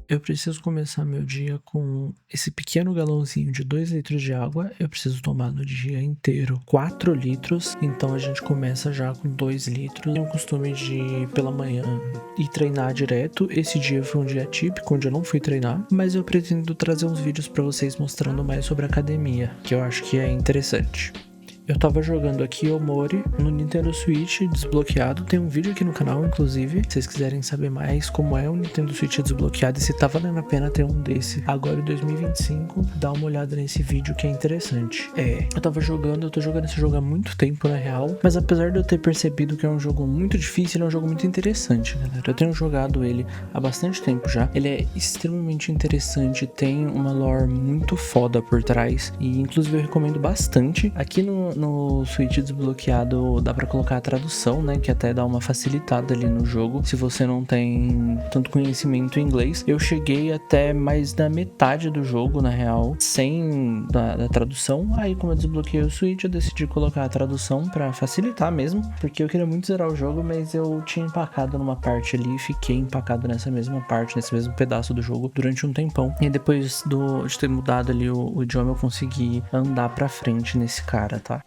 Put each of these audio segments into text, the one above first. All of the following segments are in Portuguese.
Eu preciso começar meu dia com esse pequeno galãozinho de 2 litros de água. Eu preciso tomar no dia inteiro 4 litros, então a gente começa já com 2 litros. Tenho o costume de, pela manhã, ir treinar direto. Esse dia foi um dia típico, onde eu não fui treinar, mas eu pretendo trazer uns vídeos pra vocês mostrando mais sobre academia, que eu acho que é interessante. Eu tava jogando aqui Omori no Nintendo Switch desbloqueado. Tem um vídeo aqui no canal, inclusive, se vocês quiserem saber mais como é o Nintendo Switch desbloqueado e se tá valendo a pena ter um desse agora em 2025, dá uma olhada nesse vídeo que é interessante. Eu tô jogando esse jogo há muito tempo na real, mas apesar de eu ter percebido que é um jogo muito difícil, ele é um jogo muito interessante, galera. Eu tenho jogado ele há bastante tempo já. Ele é extremamente interessante, tem uma lore muito foda por trás e inclusive eu recomendo bastante. Aqui no Switch desbloqueado dá pra colocar a tradução, né, que até dá uma facilitada ali no jogo, se você não tem tanto conhecimento em inglês. Eu cheguei até mais da metade do jogo, na real, sem da tradução. Aí, como eu desbloqueei o Switch, eu decidi colocar a tradução pra facilitar mesmo, porque eu queria muito zerar o jogo, mas eu tinha empacado numa parte ali e fiquei empacado nessa mesma parte, nesse mesmo pedaço do jogo durante um tempão. E depois de ter mudado ali o idioma, eu consegui andar pra frente nesse cara, tá?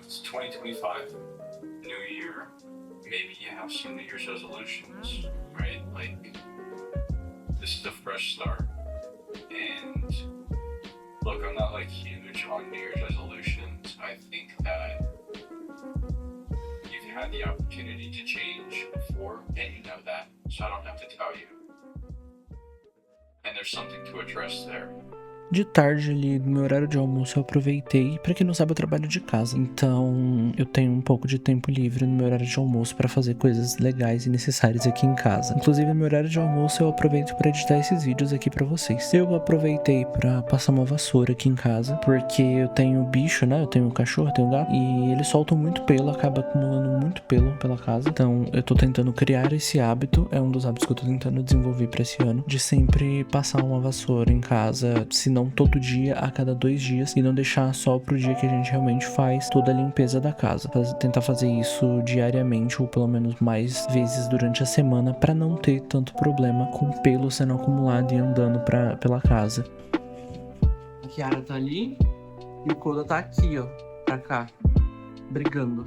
It's 2025, new year. Maybe you have some New Year's resolutions, right? Like, this is a fresh start. And look, I'm not like huge on New Year's resolutions. I think that you've had the opportunity to change before, and you know that, so I don't have to tell you. And there's something to address there. De tarde ali, no meu horário de almoço, eu aproveitei. Pra quem não sabe, eu trabalho de casa, então eu tenho um pouco de tempo livre no meu horário de almoço pra fazer coisas legais e necessárias aqui em casa. Inclusive, no meu horário de almoço, eu aproveito pra editar esses vídeos aqui pra vocês. Eu aproveitei pra passar uma vassoura aqui em casa, porque eu tenho bicho, né? Eu tenho um cachorro, eu tenho um gato, e eles soltam muito pelo, acaba acumulando muito pelo pela casa. Então, eu tô tentando criar esse hábito, é um dos hábitos que eu tô tentando desenvolver pra esse ano, de sempre passar uma vassoura em casa, se não todo dia, a cada 2 dias, e não deixar só pro dia que a gente realmente faz toda a limpeza da casa. Tentar fazer isso diariamente ou pelo menos mais vezes durante a semana para não ter tanto problema com pelo sendo acumulado e andando pela casa. A Kiara tá ali e o Koda tá aqui, ó, pra cá, brigando.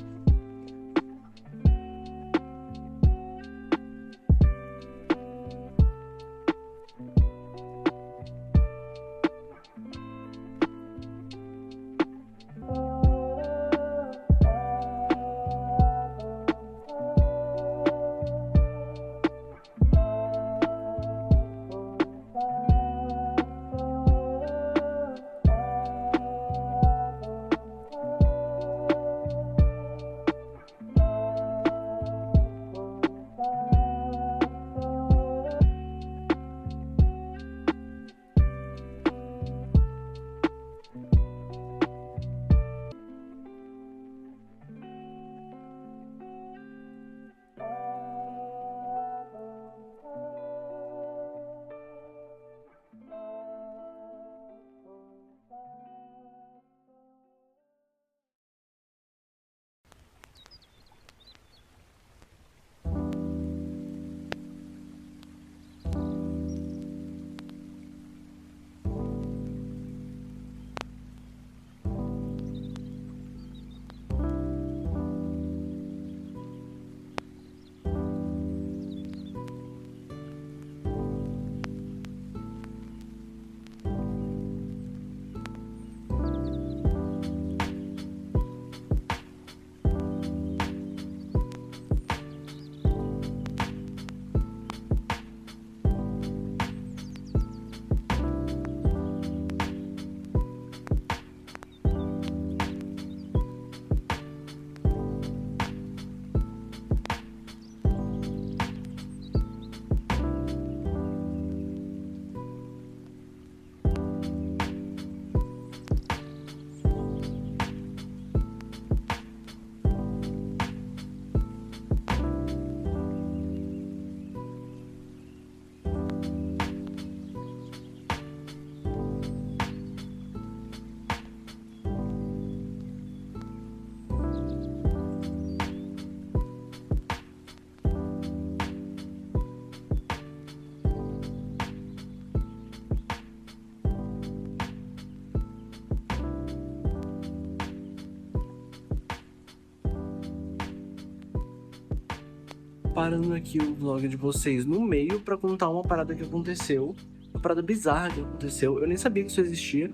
parando aqui o vlog de vocês no meio pra contar uma parada que aconteceu. Uma parada bizarra que aconteceu. Eu nem sabia que isso existia,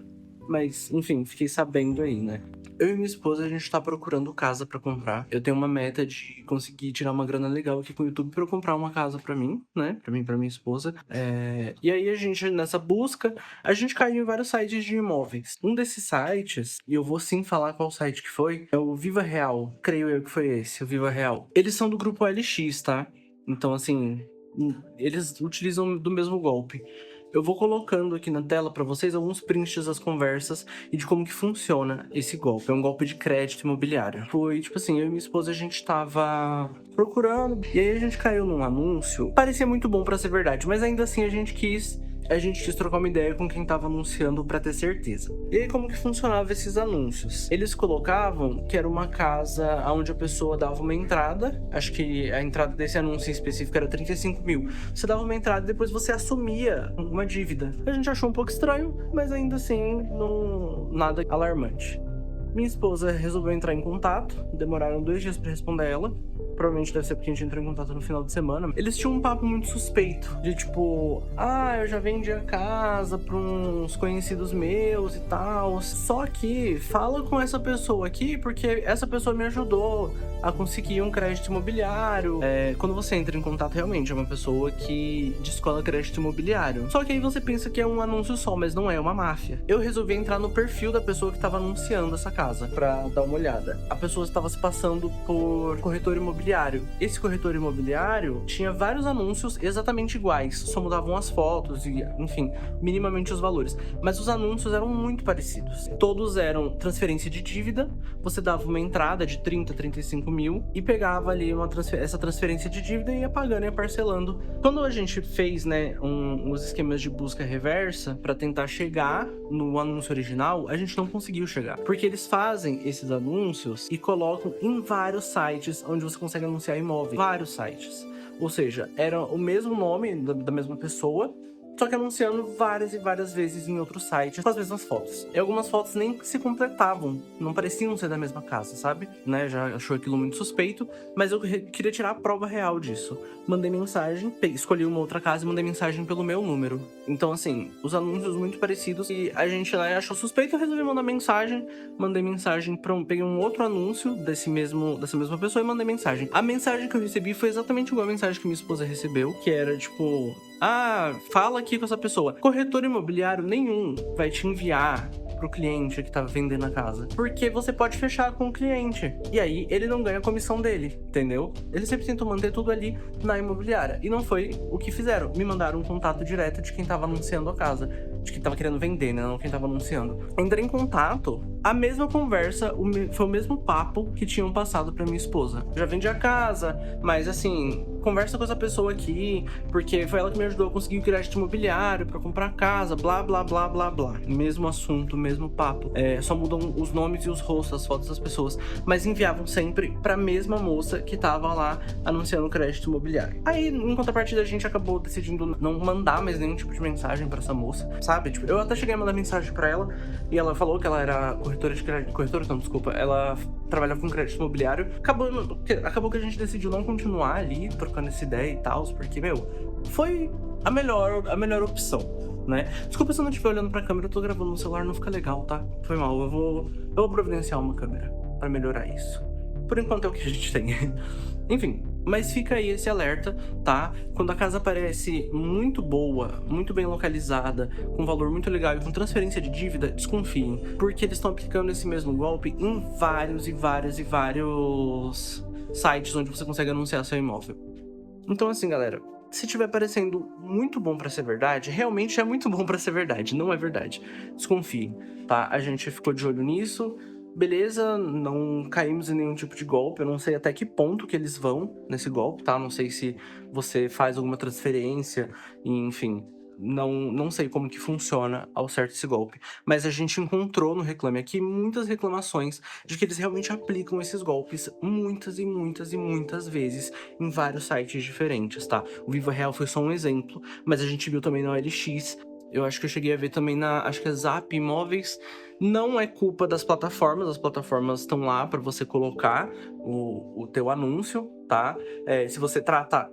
mas, enfim, fiquei sabendo aí, né? Eu e minha esposa, a gente tá procurando casa pra comprar. Eu tenho uma meta de conseguir tirar uma grana legal aqui com o YouTube pra eu comprar uma casa pra mim, né? Pra mim e pra minha esposa. E aí a gente, nessa busca, a gente caiu em vários sites de imóveis. Um desses sites, e eu vou sim falar qual site que foi, é o Viva Real. Creio eu que foi esse, o Viva Real. Eles são do grupo OLX, tá? Então, assim, eles utilizam do mesmo golpe. Eu vou colocando aqui na tela pra vocês alguns prints das conversas e de como que funciona esse golpe. É um golpe de crédito imobiliário. Foi, tipo assim, eu e minha esposa, a gente tava procurando, e aí a gente caiu num anúncio. Parecia muito bom pra ser verdade, mas ainda assim a gente quis trocar uma ideia com quem tava anunciando pra ter certeza. E aí, como que funcionava esses anúncios? Eles colocavam que era uma casa onde a pessoa dava uma entrada, acho que a entrada desse anúncio em específico era 35 mil. Você dava uma entrada e depois você assumia uma dívida. A gente achou um pouco estranho, mas ainda assim, nada alarmante. Minha esposa resolveu entrar em contato, demoraram 2 dias pra responder ela. Provavelmente deve ser porque a gente entrou em contato no final de semana. Eles tinham um papo muito suspeito, de tipo, eu já vendi a casa pra uns conhecidos meus e tal. Só que fala com essa pessoa aqui, porque essa pessoa me ajudou a conseguir um crédito imobiliário. Quando você entra em contato, realmente é uma pessoa que descola crédito imobiliário. Só que aí você pensa que é um anúncio só, mas não é uma máfia. Eu resolvi entrar no perfil da pessoa que tava anunciando essa casa pra dar uma olhada. A pessoa estava se passando por corretor imobiliário. Esse corretor imobiliário tinha vários anúncios exatamente iguais, só mudavam as fotos e, enfim, minimamente os valores. Mas os anúncios eram muito parecidos. Todos eram transferência de dívida, você dava uma entrada de 30, 35 mil e pegava ali essa transferência de dívida e ia pagando e ia parcelando. Quando a gente fez, né, uns esquemas de busca reversa para tentar chegar no anúncio original, a gente não conseguiu chegar. Porque eles fazem esses anúncios e colocam em vários sites onde você consegue anunciar imóvel. Vários sites. Ou seja, era o mesmo nome da mesma pessoa, só que anunciando várias e várias vezes em outros sites com as mesmas fotos. E algumas fotos nem se completavam, não pareciam ser da mesma casa, sabe? Né? Já achou aquilo muito suspeito, mas eu queria tirar a prova real disso. Mandei mensagem, escolhi uma outra casa e mandei mensagem pelo meu número. Então, assim, os anúncios muito parecidos e a gente lá achou suspeito, eu resolvi mandar mensagem. Mandei mensagem peguei um outro anúncio dessa mesma pessoa e mandei mensagem. A mensagem que eu recebi foi exatamente igual a mensagem que minha esposa recebeu, que era tipo, fala aqui com essa pessoa. Corretor imobiliário nenhum vai te enviar pro cliente que tá vendendo a casa, porque você pode fechar com o cliente e aí ele não ganha a comissão dele, entendeu? Eles sempre tentam manter tudo ali na imobiliária e não foi o que fizeram. Me mandaram um contato direto de quem tava anunciando a casa, de quem tava querendo vender, né? Não quem tava anunciando. Entrei em contato, a mesma conversa, foi o mesmo papo que tinham passado pra minha esposa. Já vendi a casa, mas assim, conversa com essa pessoa aqui, porque foi ela que me ajudou a conseguir o crédito imobiliário pra comprar casa, blá, blá, blá, blá, blá. Mesmo assunto, mesmo papo. Só mudam os nomes e os rostos, as fotos das pessoas, mas enviavam sempre pra mesma moça que tava lá anunciando o crédito imobiliário. Aí, em contrapartida, a gente acabou decidindo não mandar mais nenhum tipo de mensagem pra essa moça, sabe? Tipo, eu até cheguei a mandar mensagem pra ela e ela falou que ela era corretora de crédito. Corretora não, desculpa. Ela trabalhava com crédito imobiliário. Acabou que a gente decidiu não continuar ali, trocando essa ideia e tal, porque, foi a melhor opção, né? Desculpa se eu não estiver olhando pra câmera, eu tô gravando no celular, não fica legal, tá? Foi mal, eu vou providenciar uma câmera pra melhorar isso. Por enquanto é o que a gente tem. Enfim, mas fica aí esse alerta, tá? Quando a casa parece muito boa, muito bem localizada, com valor muito legal e com transferência de dívida, desconfiem, porque eles estão aplicando esse mesmo golpe em vários sites onde você consegue anunciar seu imóvel. Então, assim, galera, se estiver parecendo muito bom pra ser verdade, realmente é muito bom pra ser verdade, não é verdade. Desconfie, tá? A gente ficou de olho nisso. Beleza, não caímos em nenhum tipo de golpe, eu não sei até que ponto que eles vão nesse golpe, tá? Não sei se você faz alguma transferência, enfim, não sei como que funciona ao certo esse golpe. Mas a gente encontrou no Reclame Aqui muitas reclamações de que eles realmente aplicam esses golpes muitas e muitas e muitas vezes em vários sites diferentes, tá? O Viva Real foi só um exemplo, mas a gente viu também na OLX. Eu acho que eu cheguei a ver também acho que é Zap Imóveis. Não é culpa das plataformas, as plataformas estão lá para você colocar o teu anúncio, tá? Se você trata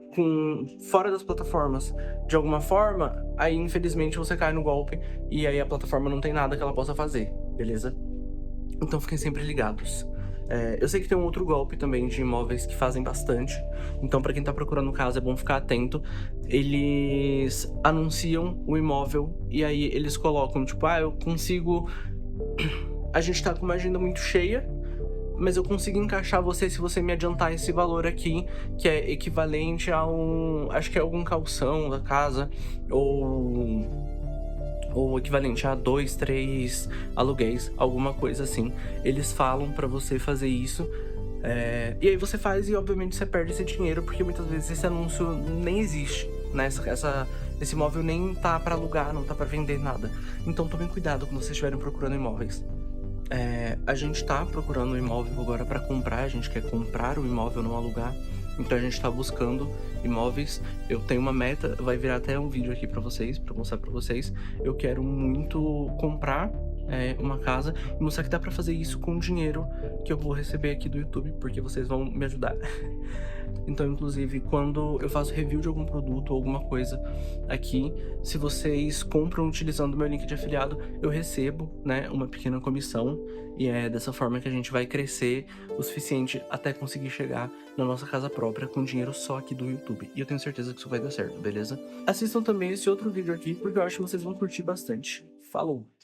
fora das plataformas de alguma forma, aí infelizmente você cai no golpe e aí a plataforma não tem nada que ela possa fazer, beleza? Então fiquem sempre ligados. Eu sei que tem um outro golpe também de imóveis que fazem bastante. Então, pra quem tá procurando casa, é bom ficar atento. Eles anunciam o imóvel e aí eles colocam, tipo, eu consigo. A gente tá com uma agenda muito cheia, mas eu consigo encaixar você se você me adiantar esse valor aqui, que é equivalente a acho que é algum calção da casa, ou equivalente a 2, 3 aluguéis, alguma coisa assim. Eles falam pra você fazer isso. E aí você faz e obviamente você perde esse dinheiro, porque muitas vezes esse anúncio nem existe, né? Esse imóvel nem tá pra alugar, não tá pra vender nada. Então tomem cuidado quando vocês estiverem procurando imóveis. A gente tá procurando um imóvel agora pra comprar, a gente quer comprar o imóvel, não alugar. Então a gente tá buscando imóveis. Eu tenho uma meta, vai virar até um vídeo aqui pra vocês, pra mostrar pra vocês. Eu quero muito comprar uma casa e mostrar que dá pra fazer isso com o dinheiro que eu vou receber aqui do YouTube, porque vocês vão me ajudar. Então, inclusive, quando eu faço review de algum produto ou alguma coisa aqui, se vocês compram utilizando o meu link de afiliado, eu recebo, né, uma pequena comissão. E é dessa forma que a gente vai crescer o suficiente até conseguir chegar na nossa casa própria com dinheiro só aqui do YouTube. E eu tenho certeza que isso vai dar certo, beleza? Assistam também esse outro vídeo aqui, porque eu acho que vocês vão curtir bastante. Falou!